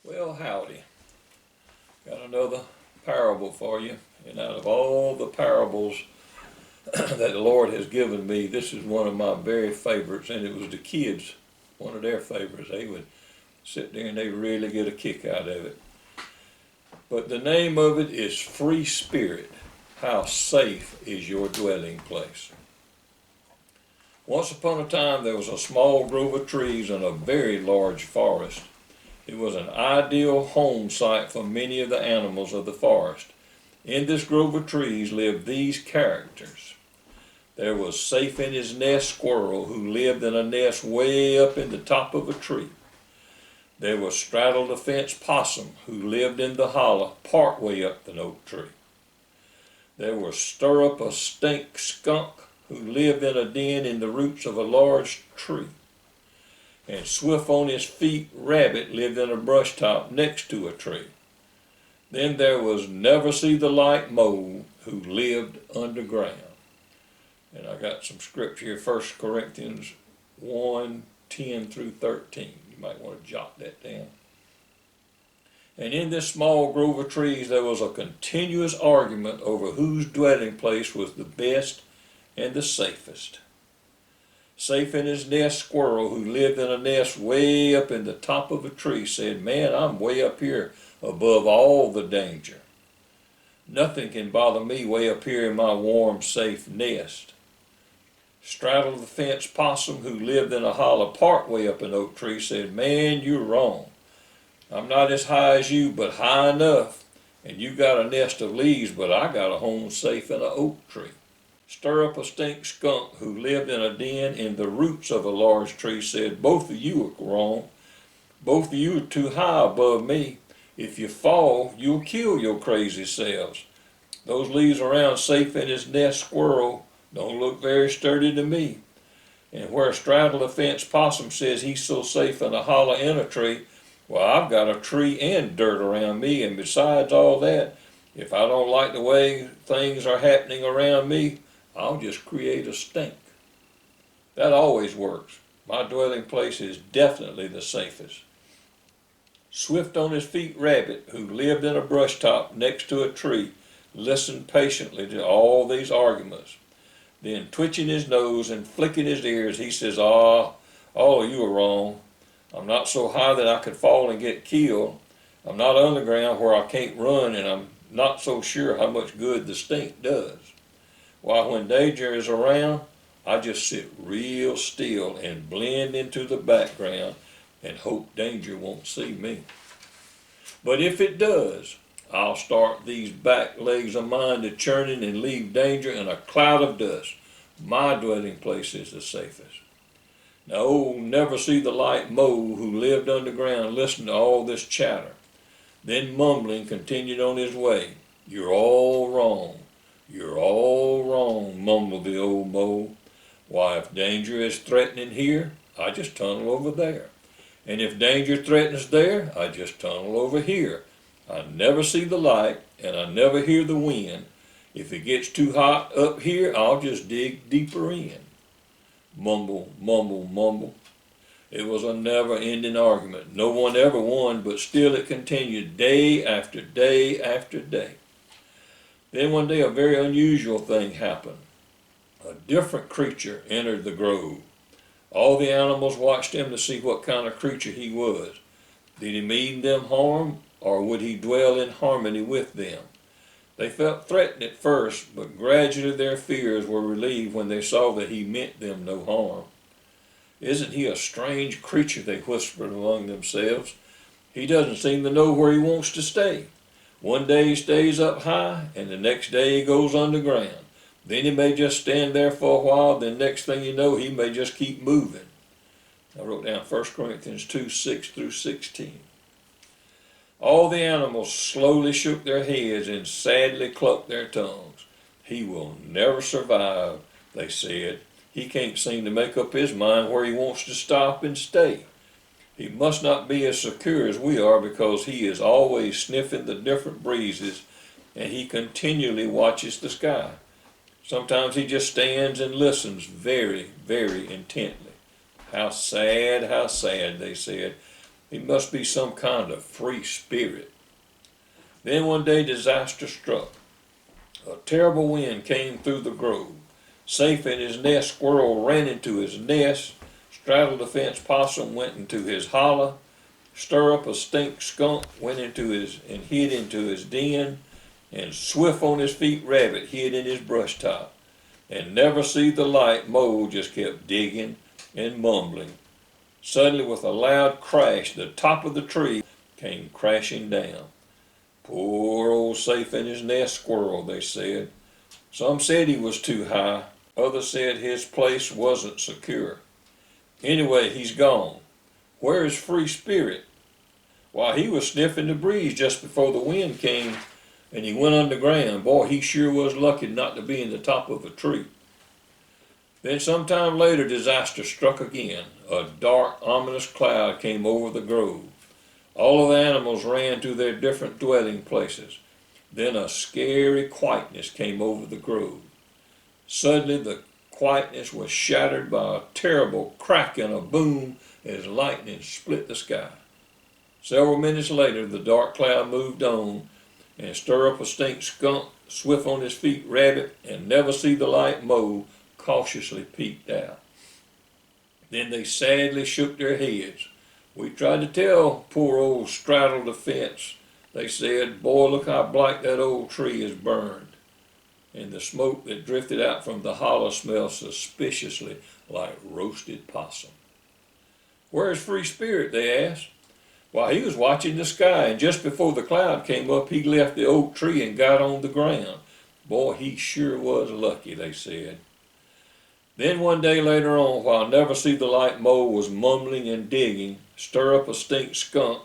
Well, howdy. Got another parable for you. And out of all the parables that the Lord has given me, this is one of my very favorites. And it was the kids, one of their favorites. They would sit there and they really get a kick out of it. But the name of it is Free Spirit. How safe is your dwelling place? Once upon a time, there was a small grove of trees in a very large forest. It was an ideal home site for many of the animals of the forest. In this grove of trees lived these characters. There was Safe in his nest Squirrel, who lived in a nest way up in the top of a tree. There was Straddle the Fence Possum, who lived in the hollow part way up an oak tree. There was Stir Up a Stink Skunk, who lived in a den in the roots of a large tree. And Swift on his feet Rabbit lived in a brush top next to a tree. Then there was Never See the Light Mole, who lived underground. And I got some scripture here, 1 Corinthians 1:10 through 13. You might want to jot that down. And in this small grove of trees there was a continuous argument over whose dwelling place was the best and the safest. Safe in his nest Squirrel, who lived in a nest way up in the top of a tree, said, "Man, I'm way up here above all the danger. Nothing can bother me way up here in my warm, safe nest." Straddle the Fence Possum, who lived in a hollow part way up an oak tree, said, "Man, you're wrong. I'm not as high as you, but high enough. And you got a nest of leaves, but I got a home safe in an oak tree." Stir Up a Stink Skunk, who lived in a den in the roots of a large tree, said, "Both of you are wrong. Both of you are too high above me. If you fall, you'll kill your crazy selves. Those leaves around Safe in his nest Squirrel don't look very sturdy to me." And where Straddle the Fence Possum says he's so safe in a hollow in a tree, well, I've got a tree and dirt around me, and besides all that, if I don't like the way things are happening around me, I'll just create a stink. That always works. My dwelling place is definitely the safest. Swift on his feet Rabbit, who lived in a brush top next to a tree, listened patiently to all these arguments. Then, twitching his nose and flicking his ears, he says, all of you are wrong. I'm not so high that I could fall and get killed. I'm not underground where I can't run, and I'm not so sure how much good the stink does. Why, when danger is around, I just sit real still and blend into the background and hope danger won't see me. But if it does, I'll start these back legs of mine to churning and leave danger in a cloud of dust. My dwelling place is the safest. Now, old Never See the Light Mole, who lived underground, listened to all this chatter. Then mumbling continued on his way. "You're all wrong. You're all wrong," mumbled the old mole. "Why, if danger is threatening here, I just tunnel over there. And if danger threatens there, I just tunnel over here. I never see the light, and I never hear the wind. If it gets too hot up here, I'll just dig deeper in." Mumble, mumble, mumble. It was a never-ending argument. No one ever won, but still it continued day after day after day. Then one day a very unusual thing happened. A different creature entered the grove. All the animals watched him to see what kind of creature he was. Did he mean them harm, or would he dwell in harmony with them? They felt threatened at first, but gradually their fears were relieved when they saw that he meant them no harm. "Isn't he a strange creature?" they whispered among themselves. "He doesn't seem to know where he wants to stay. One day he stays up high, and the next day he goes underground. Then he may just stand there for a while, then next thing you know, he may just keep moving." I wrote down 1 Corinthians 2:6 through 16. All the animals slowly shook their heads and sadly clucked their tongues. "He will never survive," they said. "He can't seem to make up his mind where he wants to stop and stay. He must not be as secure as we are, because he is always sniffing the different breezes, and he continually watches the sky. Sometimes he just stands and listens very, very intently." How sad, they said. He must be some kind of free spirit. Then one day disaster struck. A terrible wind came through the grove. Safe in his nest, squirrel ran into his nest. Straddled the fence possum went into his hollow. Stir up a stink skunk went into his and hid into his den. And swift on his feet rabbit hid in his brush top. And never see the light mole just kept digging and mumbling. Suddenly with a loud crash the top of the tree came crashing down. Poor old safe in his nest squirrel, they said. Some said he was too high. Others said his place wasn't secure. Anyway, he's gone. Where is Free Spirit? Why, he was sniffing the breeze just before the wind came and he went underground. Boy, he sure was lucky not to be in the top of a tree. Then sometime later disaster struck again. A dark, ominous cloud came over the grove. All of the animals ran to their different dwelling places. Then a scary quietness came over the grove. Suddenly the quietness was shattered by a terrible crack and a boom as lightning split the sky. Several minutes later the dark cloud moved on, and Stir Up a Stink skunk, Swift on his feet rabbit, and Never See the Light mole cautiously peeked out. Then they sadly shook their heads. We tried to tell poor old Straddle the Fence. They said, boy, look how black that old tree is burned. And the smoke that drifted out from the hollow smelled suspiciously like roasted possum. Where's Free Spirit? They asked. Why, he was watching the sky, and just before the cloud came up, he left the oak tree and got on the ground. Boy, he sure was lucky, they said. Then one day later on, while Never See the Light mole was mumbling and digging, Stir Up a Stink skunk,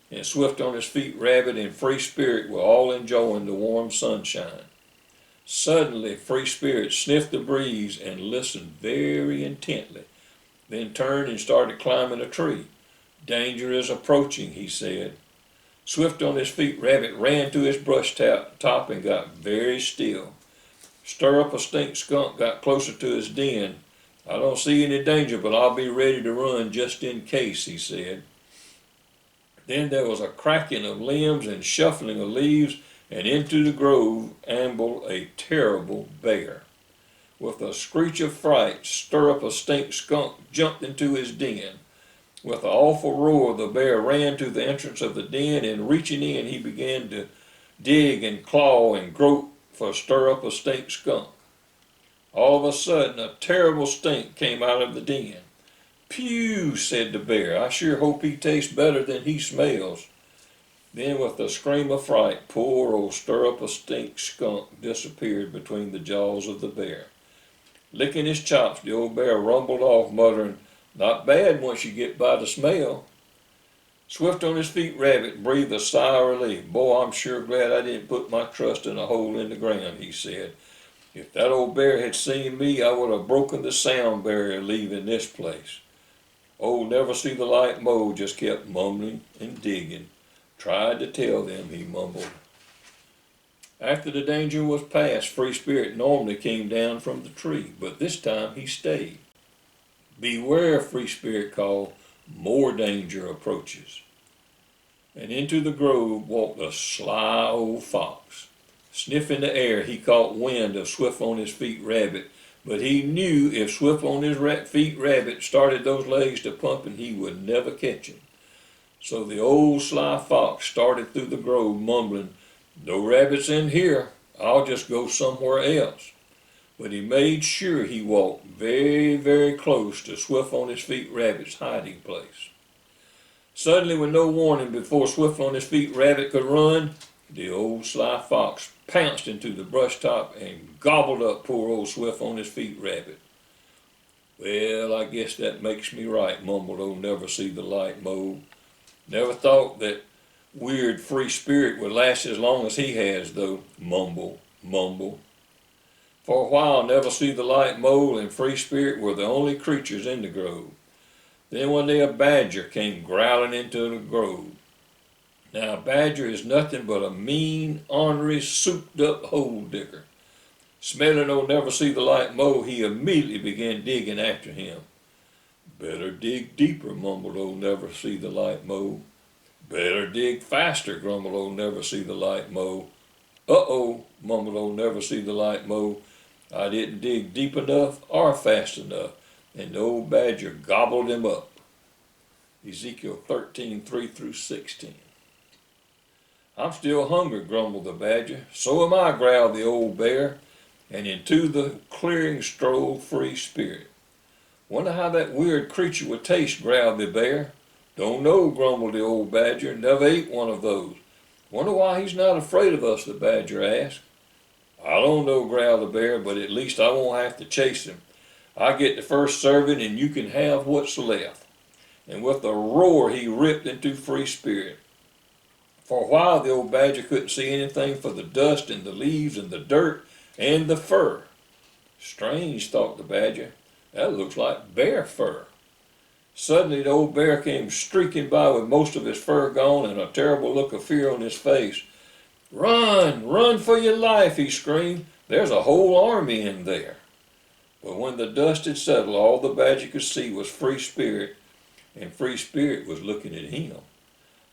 and Swift on his feet rabbit and Free Spirit were all enjoying the warm sunshine. Suddenly, Free Spirit sniffed the breeze and listened very intently, then turned and started climbing a tree. Danger is approaching, he said. Swift on his feet rabbit ran to his brush top and got very still. Stir Up a Stink skunk got closer to his den. I don't see any danger, but I'll be ready to run just in case, he said. Then there was a cracking of limbs and shuffling of leaves, and into the grove ambled a terrible bear. With a screech of fright, Stir Up a Stink skunk jumped into his den. With an awful roar, the bear ran to the entrance of the den, and reaching in, he began to dig and claw and grope for Stir Up a Stink skunk. All of a sudden, a terrible stink came out of the den. Phew, said the bear, I sure hope he tastes better than he smells. Then with a scream of fright, poor old Stir Up a Stink skunk disappeared between the jaws of the bear. Licking his chops, the old bear rumbled off, muttering, not bad once you get by the smell. Swift on his feet rabbit breathed a sigh of relief. Boy, I'm sure glad I didn't put my trust in a hole in the ground, he said. If that old bear had seen me, I would have broken the sound barrier leaving this place. Old Never See the Light mole just kept mumbling and digging. Tried to tell them, he mumbled. After the danger was past, Free Spirit normally came down from the tree, but this time he stayed. Beware, Free Spirit called, more danger approaches. And into the grove walked a sly old fox. Sniffing the air, he caught wind of Swift on his feet rabbit, but he knew if Swift on his feet rabbit started those legs to pumping, he would never catch him. So the old sly fox started through the grove mumbling, no rabbits in here, I'll just go somewhere else. But he made sure he walked very, very close to Swift on his feet rabbit's hiding place. Suddenly, with no warning, before Swift on his feet rabbit could run, the old sly fox pounced into the brush top and gobbled up poor old Swift on his feet rabbit. Well, I guess that makes me right, mumbled old Never See the Light mole. Never thought that weird Free Spirit would last as long as he has, though. Mumble, mumble. For a while, Never See the Light mole and Free Spirit were the only creatures in the grove. Then one day a badger came growling into the grove. Now, a badger is nothing but a mean, ornery, souped-up hole-digger. Smelling old Never See the Light mole, he immediately began digging after him. Better dig deeper, mumbled old Never See the Light Mo. Better dig faster, grumbled old Never See the Light Mo. Uh-oh, mumbled old Never See the Light Mo. I didn't dig deep enough or fast enough, and the old badger gobbled him up. Ezekiel 13:3-16. I'm still hungry, grumbled the badger. So am I, growled the old bear, and into the clearing strolled Free Spirit. Wonder how that weird creature would taste, growled the bear. Don't know, grumbled the old badger. Never ate one of those. Wonder why he's not afraid of us, the badger asked. I don't know, growled the bear, but at least I won't have to chase him. I get the first serving and you can have what's left. And with a roar he ripped into Free Spirit. For a while the old badger couldn't see anything for the dust and the leaves and the dirt and the fur. Strange, thought the badger. That looks like bear fur. Suddenly the old bear came streaking by with most of his fur gone and a terrible look of fear on his face. Run! Run for your life, he screamed. There's a whole army in there. But when the dust had settled, all the badger could see was Free Spirit, and Free Spirit was looking at him.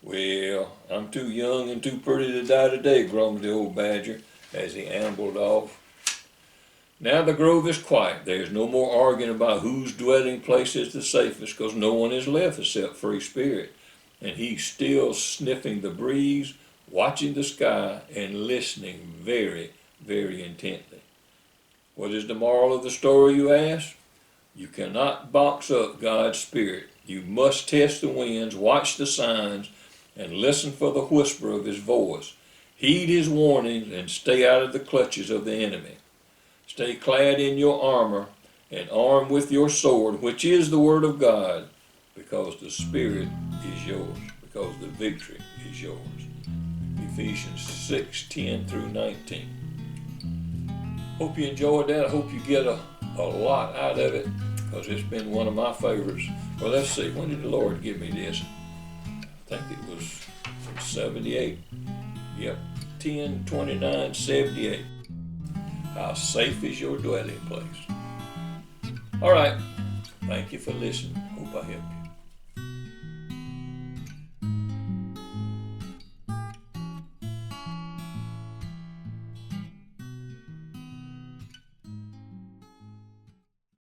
Well, I'm too young and too pretty to die today, grumbled the old badger as he ambled off. Now the grove is quiet. There's no more arguing about whose dwelling place is the safest, because no one is left except Free Spirit. And he's still sniffing the breeze, watching the sky, and listening very, very intently. What is the moral of the story, you ask? You cannot box up God's Spirit. You must test the winds, watch the signs, and listen for the whisper of his voice. Heed his warnings and stay out of the clutches of the enemy. Stay clad in your armor and armed with your sword, which is the word of God, because the Spirit is yours, because the victory is yours. Ephesians 6:10-19. Hope you enjoyed that. I hope you get a lot out of it, because it's been one of my favorites. Well, let's see. When did the Lord give me this? I think it was 78. Yep, 10/29/78. How safe is your dwelling place? All right. Thank you for listening. Hope I helped you.